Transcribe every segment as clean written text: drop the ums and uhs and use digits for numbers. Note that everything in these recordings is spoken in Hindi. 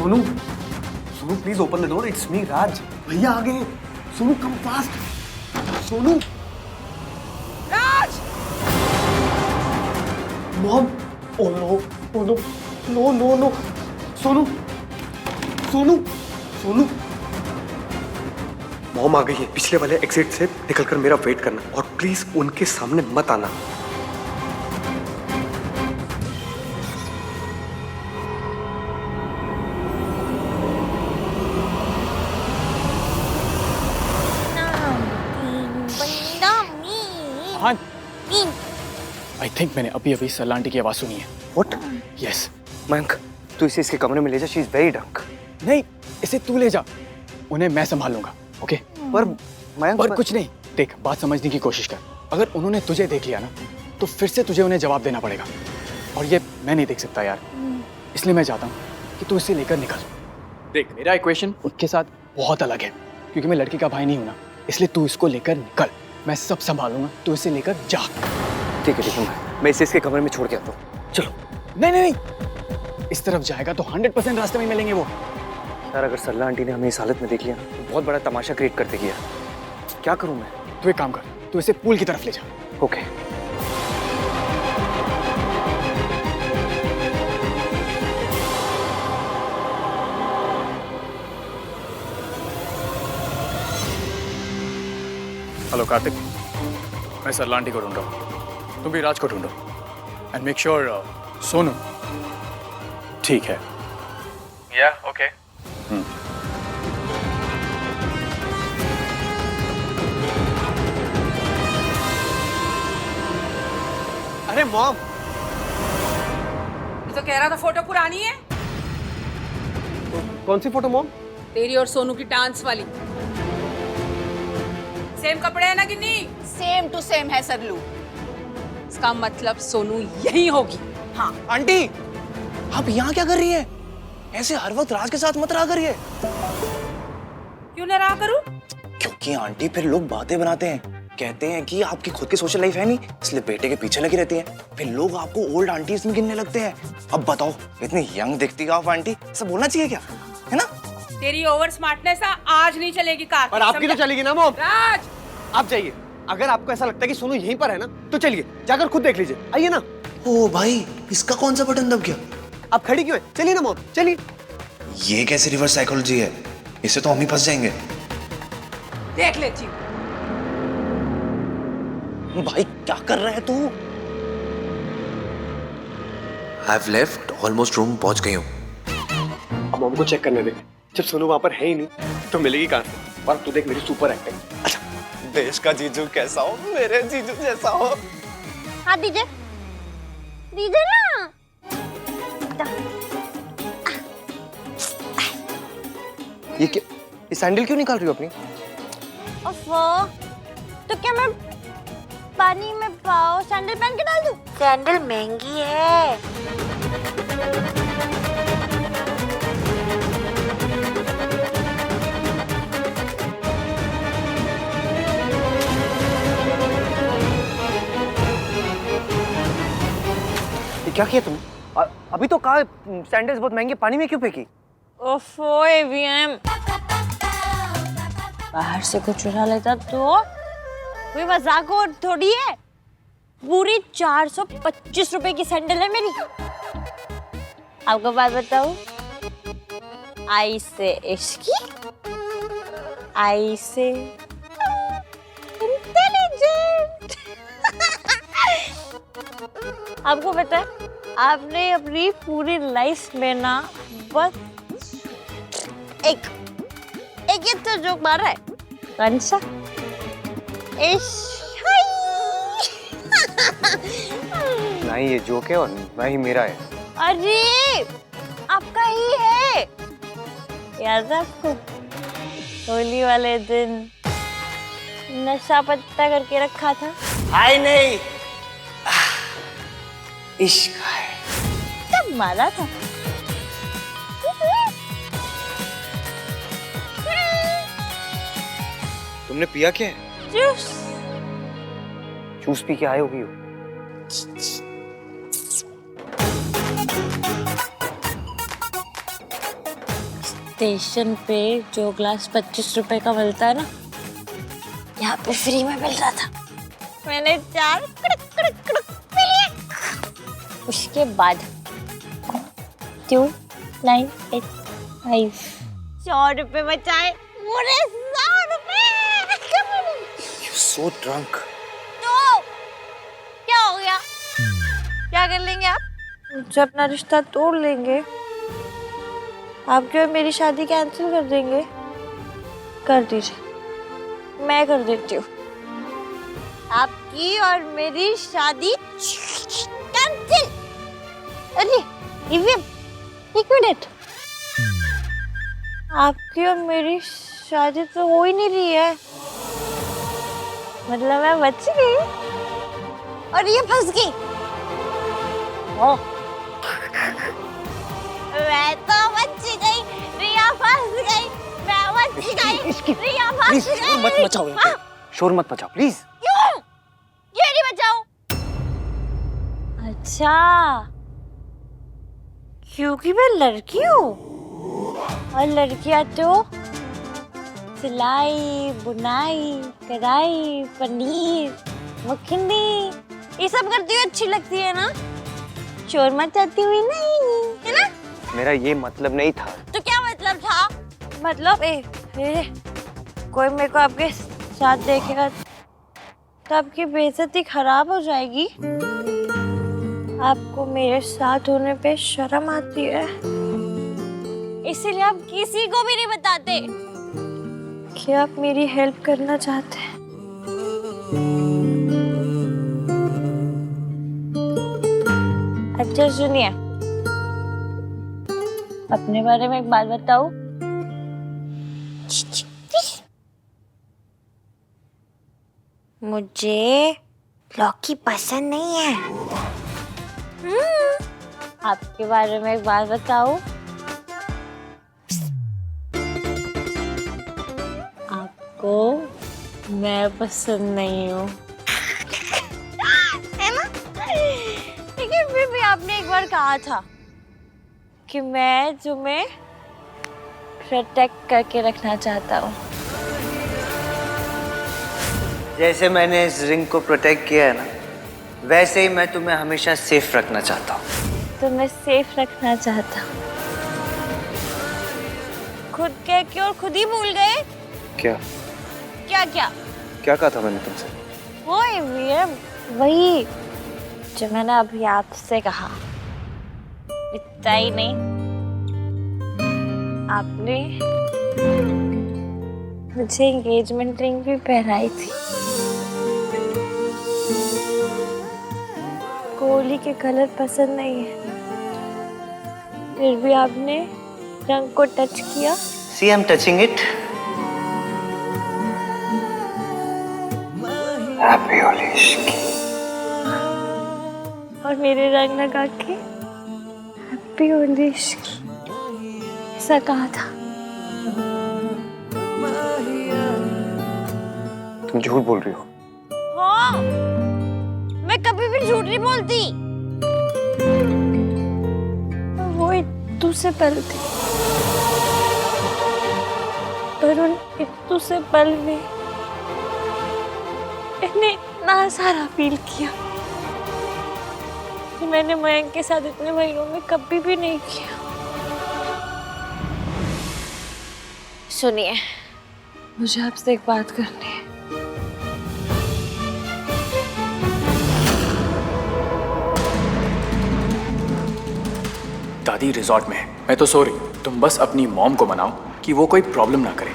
Sonu, Sonu please open the door, it's me Raj. भैया आ गए। Sonu come fast. Sonu. Raj! Mom, oh no, oh no, no no no. Sonu, Sonu, Sonu. Mom आ गई है, पिछले वाले एग्जिट से निकलकर मेरा वेट करना और प्लीज उनके सामने मत आना। हाँ, आई थिंक मैंने अभी अभी सरला आंटी की आवाज सुनी है। What? यस। मयंक, तू इसे इसके कमरे में ले जा, शी इज वेरी ड्रंक। नहीं, इसे तू ले जा, उन्हें मैं संभाल लूंगा। ओके? पर मयंक, और कुछ नहीं, देख बात समझने की कोशिश कर। अगर उन्होंने तुझे देख लिया ना तो फिर से तुझे उन्हें जवाब देना पड़ेगा, और ये मैं नहीं देख सकता यार। इसलिए मैं चाहता हूँ कि तू इसे लेकर निकल। देख, मेरा इक्वेशन उनके साथ बहुत अलग है, क्योंकि मैं लड़की का भाई नहीं हूं ना। इसलिए तू इसको लेकर निकल, मैं सब संभालूंगा, तू इसे लेकर जा। ठीक है, मैं इसे इसके कमरे में छोड़ के आता हूँ। चलो। नहीं नहीं नहीं, इस तरफ जाएगा तो 100% रास्ते में मिलेंगे वो। यार अगर सरला आंटी ने हमें इस हालत में देख लिया ना तो बहुत बड़ा तमाशा क्रिएट कर देगी यार। क्या करूं मैं? तू एक काम कर, तू इसे पूल की तरफ ले जा। ओके। हेलो कार्तिक, मैं सरला आंटी को ढूंढ रहा हूँ, तुम भी राज को ढूंढो एंड मेक श्योर सोनू ठीक है। या ओके। अरे मॉम, तो कह रहा था फोटो पुरानी है। कौन सी फोटो मॉम? तेरी और सोनू की डांस वाली। सेम कपड़े है ना गिन्नी? सेम टू सेम है सरलू। इसका मतलब सोनू यही होगी। हाँ। आंटी, आप यहाँ क्या कर रही हैं? ऐसे हर वक्त राज के साथ मत रहा करिए। क्यों ना रहा करूं? क्योंकि आंटी फिर लोग बातें बनाते हैं, कहते हैं कि आपकी खुद की सोशल लाइफ है नहीं, इसलिए बेटे के पीछे लगी रहती है। फिर लोग आपको ओल्ड आंटीज में गिनने लगते हैं। अब बताओ, इतनी यंग दिखती है आप आंटी, ऐसा बोलना चाहिए क्या? है ना? तेरी ओवर स्मार्टनेस आज नहीं चलेगी कार। पर आपकी तो चलेगी ना मॉम। राज! आप जाइए, अगर आपको ऐसा लगता है कि सोनू यहीं पर है ना तो चलिए, जाकर खुद देख लीजिए। आइए ना। ओ भाई, इसका कौन सा बटन दब गया? आप खड़ी क्यों हैं? चलिए ना मॉम, चलिए। ये कैसी रिवर्स साइकोलॉजी है? इससे तो हम ही फंस जाएंगे। देख लेती हूँ। भाई क्या कर रहा है तू? I've left, almost room पहुंच गई हूँ। अब मॉम को चेक करने दे, जब सोनू वहां पर है ही नहीं तो मिलेगी कहां से? पर तू देख मेरी सुपर एक्टिंग। अच्छा, देश का जीजू कैसा हो, मेरे जीजू जैसा हो। हाँ दीजिए, दीजिए ना। ये क्या, ये सैंडल क्यों निकाल रही हो अपनी? ओफो, तो क्या मैं पानी में पाओ सैंडल पहन के डाल दूं? सैंडल महंगी है। ये क्या किया तुम? अभी तो कहा सैंडल्स बहुत महंगे, पानी में क्यों फेंकी? ओफो एवीएम, बाहर से कुछ चुरा लेता तो कोई मजाक और थोड़ी है। पूरी 425 रुपए की सैंडल है मेरी। आपको बात बताऊं, आई से इश्की, आई से इंटेलिजेंट। आपको पता है, आपने अपनी पूरी लाइफ में ना बस एक ही तो जोक मारा है। कौन सा? ना ही ये जोक है और ना ही मेरा है। अरे आपका ही है। याद है आपको होली वाले दिन नशा पत्ता करके रखा था? हाय नहीं, इश्क है। तब मारा था। तुमने पिया क्या है? जूस। जूस पी के आए होगी हो। स्टेशन पे जो ग्लास 25 रुपए का मिलता है ना, यहाँ पे फ्री में मिल रहा था। मैंने 4 कड़क कड़क कड़क पी लिए। उसके बाद 2, 9, 8, 5 100 रुपए बचाए। पूरे 100 रुपए। You so drunk. तो क्या हो गया? क्या कर लेंगे आप? मुझसे अपना रिश्ता तोड़ लेंगे? आप क्यों मेरी शादी कैंसिल कर देंगे? कर दीजिए, मैं कर देती हूँ। आपकी और मेरी शादी कैंसिल। अरे दिव्या, एक मिनट। आपकी और मेरी शादी तो हो ही नहीं रही है। मतलब मैं बच गई और ये फंस गई। मैं तो बच गई, रिया फंस गई। मैं बच गई, रिया फंस गई। शोर मत मचाओ यहाँ पे। शोर मत मचाओ प्लीज। क्यों? ये नहीं बचाओ। अच्छा, क्योंकि मैं लड़की हूँ और लड़कियाँ तो सिलाई, बुनाई, कढ़ाई, पनीर, मखनी ये सब करती हुई अच्छी लगती है ना? चोर मचाती हुई नहीं, है ना? मेरा ये मतलब नहीं था। तो क्या मतलब था? मतलब कोई मेरे को आपके साथ देखेगा तो आपकी बेइज्जती खराब हो जाएगी। आपको मेरे साथ होने पे शर्म आती है, इसीलिए आप किसी को भी नहीं बताते कि आप मेरी हेल्प करना चाहते हैं। अच्छा सुनिए, अपने बारे में एक बात बताऊं? मुझे लौकी पसंद नहीं है। आपके बारे में एक बात बताऊं? आपको मैं पसंद नहीं हूँ, है ना? लेकिन फिर भी आपने एक बार कहा था कि मैं तुम्हें प्रोटेक्ट करके रखना चाहता हूँ। जैसे मैंने इस रिंग को प्रोटेक्ट किया है ना, वैसे ही मैं तुम्हें हमेशा सेफ रखना चाहता हूँ। तो मैं सेफ रखना चाहता हूँ। खुद कह के और खुद ही भूल गए। क्या क्या क्या क्या कहा था मैंने तुमसे? वही जो मैंने अभी आपसे कहा। इतना ही नहीं, आपने मुझे एंगेजमेंट रिंग भी पहनाई थी। गोली के कलर पसंद नहीं है, फिर भी आपने रंग को टच किया। See, I'm touching it. Happy Holi Ishki. और मेरे रंग लगा के हैप्पी होली इश्की ऐसा कहा था। तुम झूठ बोल रही हो। हाँ, मैं कभी भी झूठ नहीं बोलती। वो इत्तू से पल थे, पर उन इत्तू से पल में मैंने इतना सारा फील किया कि मैंने मयंक के साथ इतने महीनों में कभी भी नहीं किया। सुनिए, मुझे आपसे एक बात करनी है। दादी रिजॉर्ट में है, मैं तो सो रही हूँ। तुम बस अपनी मॉम को मनाओ कि वो कोई प्रॉब्लम ना करे।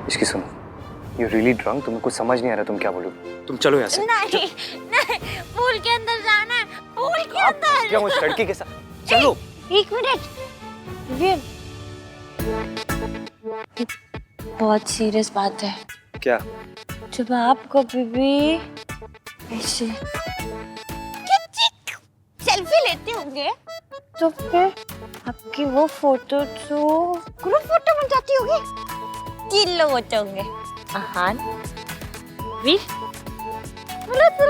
इसकी सुनो, यू रियली ड्रंक, तुम्हें कुछ समझ नहीं आ रहा तुम क्या बोलो। तुम चलो यहाँ से। नहीं, नहीं, पूल के अंदर जाना है, पूल के अंदर। क्या उस लड़की के साथ? चलो। एक मिनट, ये बहुत सीरियस बात है। क्या? जब आप कभी भी ऐसे सेल्फी लेते होंगे तो फिर आपकी वो फोटो तो ग्रुप फोटो बन जाती होगी। 3 लोग होते होंगे, अहान, वीर बोलो तो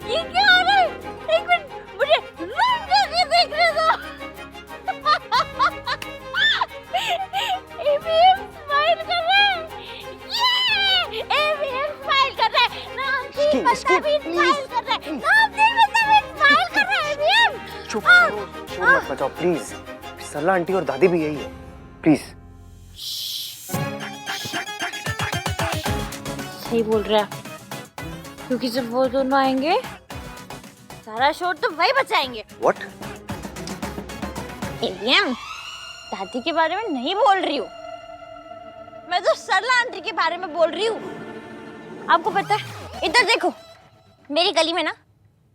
ये क्या हो रहा है? एक मिनट मुझे रूम जाके देखने दो। एवीएम स्माइल कर रहा है। ये एवीएम स्माइल कर रहा है। नाम की बंदा भी स्माइल कर रहा है। नाम की बंदा भी स्माइल कर रहा है एवीएम। चुप करो, शोर मत मचाओ प्लीज। सरला आंटी और दादी भी यही है, प्लीज। सही बोल रहा है, क्योंकि जब वो दोनों आएंगे सारा शोर तो वही बचाएंगे। व्हाट? एलियम, दादी के बारे में नहीं बोल रही हूँ मैं, तो सरला आंटी के बारे में बोल रही हूँ। आपको पता है, इधर देखो, मेरी गली में ना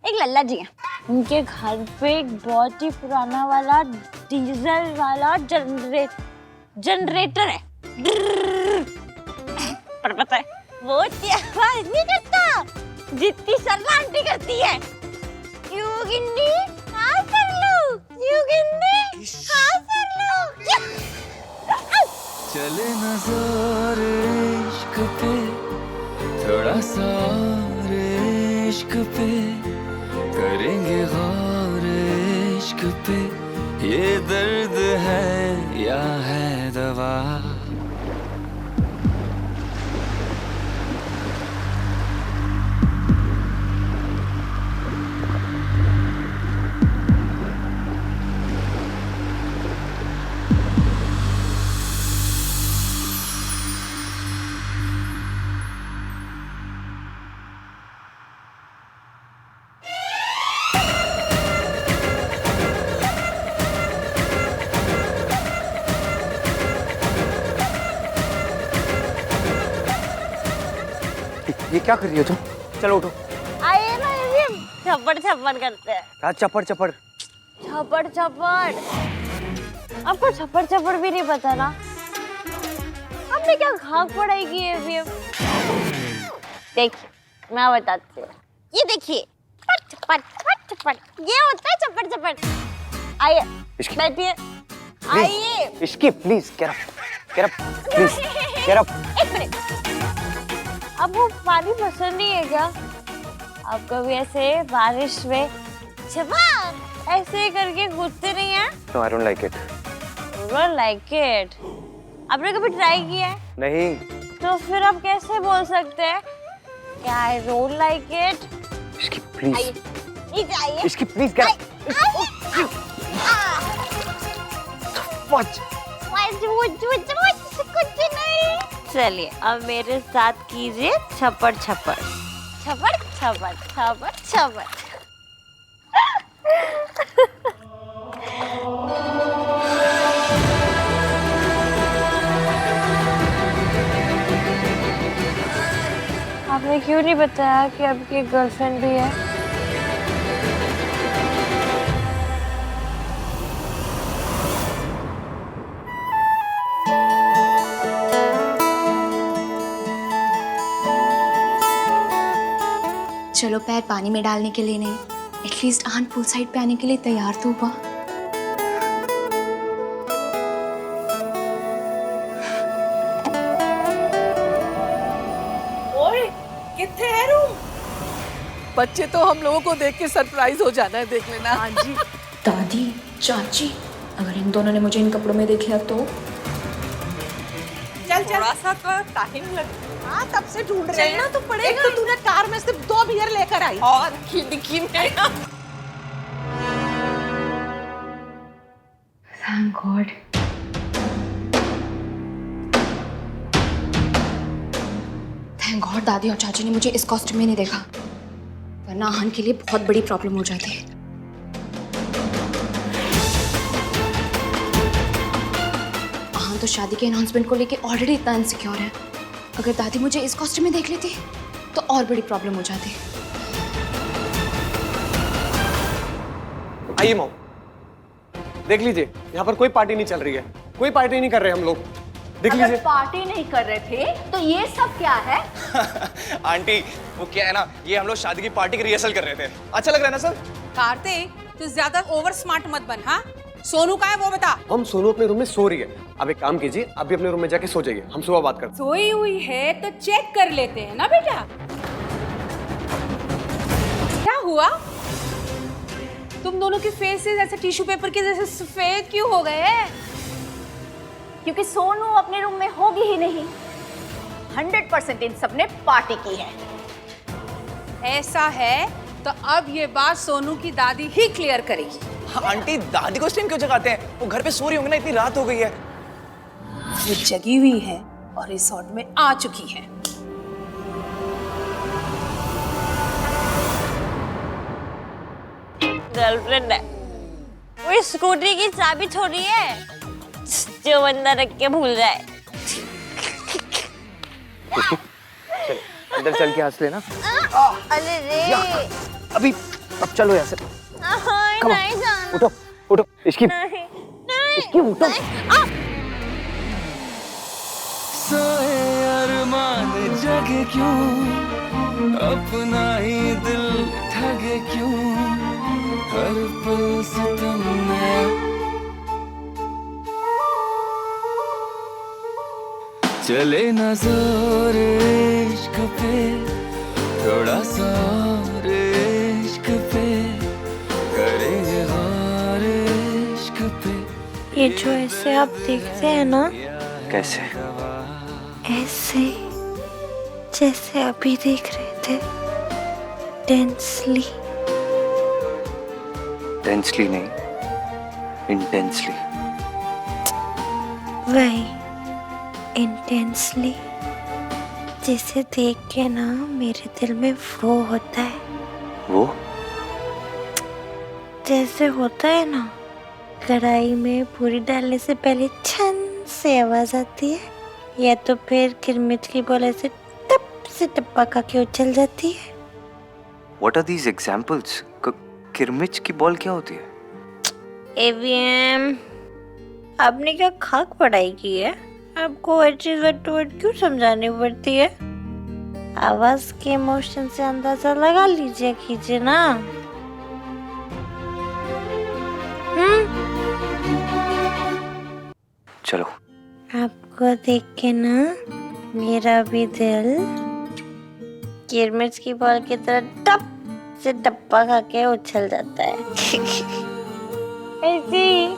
एक लल्ला जी है। उनके घर पे एक बहुत ही पुराना वाला डीजल वाला जनरेटर है। पर पता है वो इतनी आवाज नहीं करता जितनी सरला आंटी करती है। क्यों गिन्नी? हाँ कर लो। क्यों गिन्नी? हाँ कर लो। चले नजर इश्क पे, थोड़ा सा और इश्क पे, करेंगे गौर इश्क पे, ये दर्द है या है दवा। ये क्या कर रही हो तुम? चलो उठो। आइए ना एलियम, छप्पड़ छप्पड़ करते हैं। क्या चपड़ चपड़? छप्पड़ छप्पड़। आपको छप्पड़ छप्पड़ भी नहीं पता ना? आपने क्या घाक पढ़ाई की है एलियम? देखिए, मैं बताती हूँ। ये देखिए, छप्पड़ छप्पड़, ये होता है छप्पड़ छप्पड़। आइए, बैठिए। आइए। Ishki please, get up, please, get up। एक मिनट। आपको पानी पसंद नहीं है क्या? आप कभी ऐसे बारिश में छपाक ऐसे करके कूदते नहीं हैं? No, I don't like it. You don't like it. आपने कभी ट्राई किया है? नहीं। तो फिर आप कैसे बोल सकते हैं कि I don't like it? Ishki please. नीचे आइए। Ishki please, get up। कुछ नहीं। चलिए अब मेरे साथ कीजिए छप्पड़ छप्पड़ छप्पड़ छप्पड़ छप्पड़ छप्पड़। आपने क्यों नहीं बताया कि आपकी गर्लफ्रेंड भी है? चलो पैर पानी में डालने के लिए नहीं, एटलीस्ट आन पूल साइड पे आने के लिए तैयार तो हुआ। ओए, कितने है रूम? बच्चे तो हम लोगों को देख के सरप्राइज हो जाना है, देख लेना। हाँ जी। दादी, चाची, अगर इन दोनों ने मुझे इन कपड़ों में देख लिया तो? चल थोड़ा सा तो टाइम लग। हाँ, तब से ढूंढ रहे हैं। चलना तो पड़ेगा। एक तो तूने कार में सिर्फ 2 बियर लेकर आई और खिड़की में। Thank God. Thank God दादी और चाची ने मुझे इस कॉस्ट्यूम में नहीं देखा, वरना आहन के लिए बहुत बड़ी प्रॉब्लम हो जाती है। आहन तो शादी के अनाउंसमेंट को लेके ऑलरेडी इतना इनसिक्योर है, अगर दादी मुझे इस कॉस्ट्यूम में देख लेती तो और बड़ी प्रॉब्लम हो जाती। आइए मॉम, देख लीजिए, यहाँ पर कोई पार्टी नहीं चल रही है, कोई पार्टी नहीं कर रहे हम लोग। देख लीजिए। पार्टी नहीं कर रहे थे तो ये सब क्या है? आंटी, वो क्या है ना, ये हम लोग शादी की पार्टी की रिहर्सल कर रहे थे। अच्छा लग रहा है ना सर? कार्तिक, तू ज्यादा ओवर स्मार्ट मत बन। हाँ, सोनू का है वो बता। हम सोनू अपने रूम में सो रही है। अब एक काम कीजिए, आप भी अपने रूम में जाके सो जाइए, हम सुबह बात करते हैं। सोई हुई है तो चेक कर लेते हैं ना बेटा। क्या हुआ? तुम दोनों के फेसेस ऐसे टिश्यू पेपर के जैसे सफेद क्यों हो गए? क्योंकि सोनू अपने रूम में होगी ही नहीं। 100% इन सबने पार्टी की है। ऐसा है तो अब ये बात सोनू की दादी ही क्लियर करेगी। हाँ, आंटी दादी को इस टाइम क्यों जगाते हैं? वो घर पे सो रही होंगी ना, इतनी रात हो गई है। वो जगी हुई है और रिसोर्ट में आ चुकी है। गर्लफ्रेंड है वो, स्कूटी की चाबी छोड़ी है जो बंदा रख के भूल जाए। अंदर चल के हंस लेना। अरे रे अभी अब चलो यहाँ से। नहीं जाना। उठो उठो, इसकी नहीं नहीं इसकी उठो। सोए अरमान जगे क्यों, अपना ही दिल ठगे क्यों, हर पल सितम में चले ना जोर इश्क पे, थोड़ा सा और इश्क पे, करेंगे और इश्क पे। ये जो ऐसे आप देखते हैं ना, कैसे? ऐसे जैसे अभी देख रहे थे, टेंसली। टेंसली नहीं, इंटेंसली। वही इंटेंसली, जिसे देख के ना मेरे दिल में वो होता है। वो जैसे होता है ना, कढ़ाई में पूरी डालने से पहले छन से आवाज आती है, या तो फिर किरमिच की बोले से टप से टप्पा खा के उछल जाती है। What are these examples? किरमिच की बॉल क्या होती है? एवीएम, आपने क्या खाक पढ़ाई की है? आपको हर चीज वर्ड टू वर्ड क्यों समझानी पड़ती है? आवाज के इमोशन से अंदाजा लगा लीजिए कीजिए ना। चलो। आपको देख के ना मेरा भी दिल किरमिच की बॉल की तरह टप से टप्पा खा के उछल जाता है। ऐसी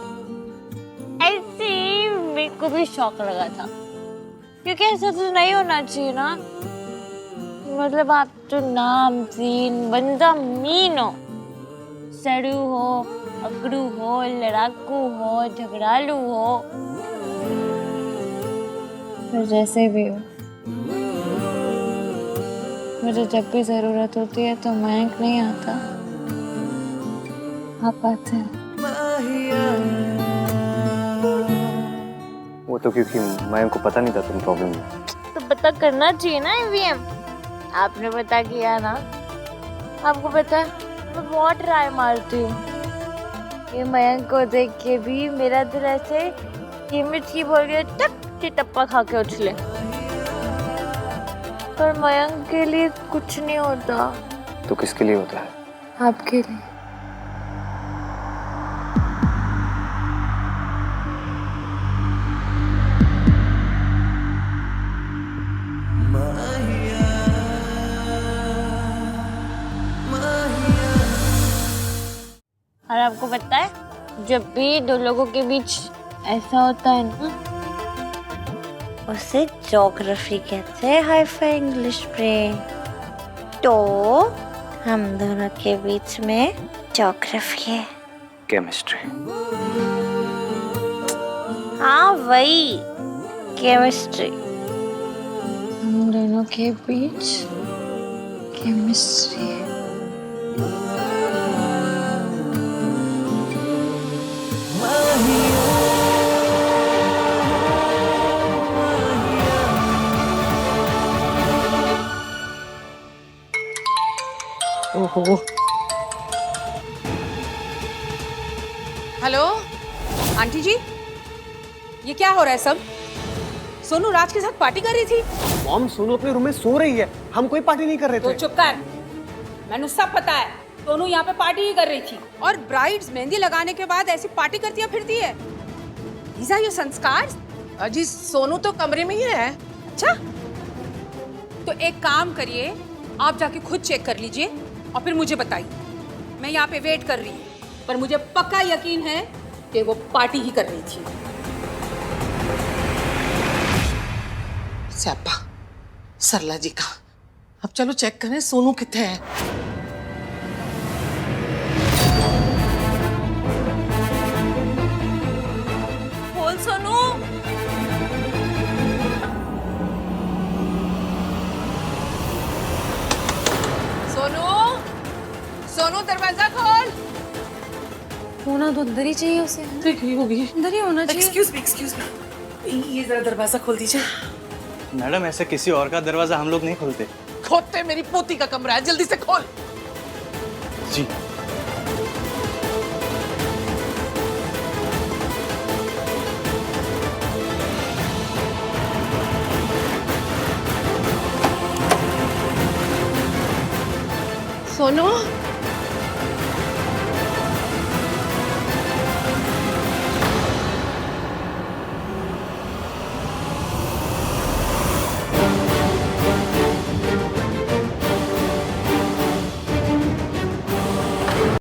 मेरे को भी शौक लगा था, क्योंकि ऐसा तो नहीं होना चाहिए ना। मतलब आप तो नाम सीन बंदा मीन हो, सड़ू हो, अकड़ू हो, लड़ाकू हो, झगड़ालू हो, फिर जैसे भी हो, मुझे जब भी जरूरत होती है तो मयंक नहीं आता, आप आते हैं। वो तो क्योंकि मयंक को पता नहीं था तुम प्रॉब्लम में। तो पता करना चाहिए ना ईवीएम। आपने पता किया ना, आपको पता है मैं बहुत ट्राई मारती हूँ। ये मयंक को देख के भी मेरा दिल ऐसे किरमिच की बोल के टप से टप्पा खा के उछले, पर मयंक के लिए कुछ नहीं होता। तो किसके लिए होता है? आपके लिए। और आपको पता है, जब भी दो लोगों के बीच ऐसा होता है ना, उसे ज्योग्राफी कहते हैं, हाई-फाई इंग्लिश में। तो हम दोनों के बीच में ज्योग्राफी है। केमिस्ट्री। हाँ वही केमिस्ट्री। हम दोनों के बीच केमिस्ट्री है। ओहो। हेलो आंटी जी, ये क्या हो रहा है सब? सोनू राज के साथ पार्टी कर रही थी। मॉम, सोनू अपने रूम में सो रही है, हम कोई पार्टी नहीं कर रहे तो थे। चुप कर, मैंने सब पता है। दोनों यहाँ पे पार्टी ही कर रही थी और ब्राइड्स मेहंदी लगाने के बाद ऐसी पार्टी करती फिरती है। These are your संस्कार? अजी सोनू तो कमरे में ही है। अच्छा, तो एक काम करिए, आप जाके खुद चेक कर लीजिए और फिर मुझे बताइए। मैं यहाँ पे वेट कर रही हूँ, पर मुझे पक्का यकीन है कि वो पार्टी ही कर रही थी। स्यापा सरला जी का। अब चलो चेक करें सोनू कितने है। बोल सोनू। सोनू, सोनू दरवाजा खोल। होना तो अंदर ही चाहिए उसे, ठीक ही होगी। अंदर ही होना चाहिए। एक्सक्यूज मी ये जरा दरवाजा खोल दीजिए। मैडम ऐसे किसी और का दरवाजा हम लोग नहीं खोलते। खोदते मेरी पोती का कमरा है, जल्दी से खोल। जी सोनू